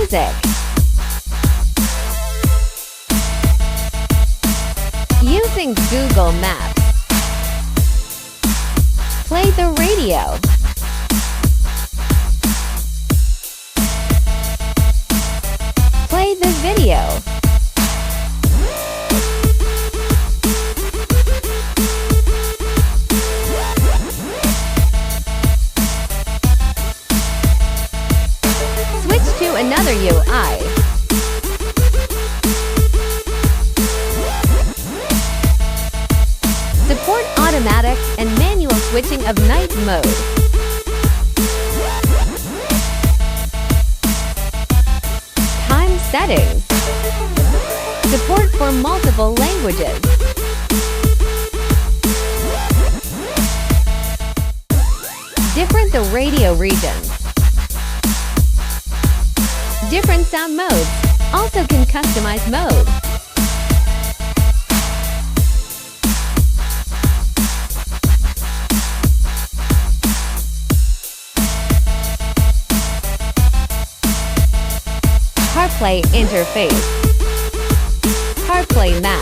music. Using Google Maps. Play the radio. Play the video. Switch to another UI. Support automatic and manual switching of night mode. Time settings. Support for multiple languages. Different the radio regions. Different sound modes. Also can customize mode. CarPlay interface. CarPlay map.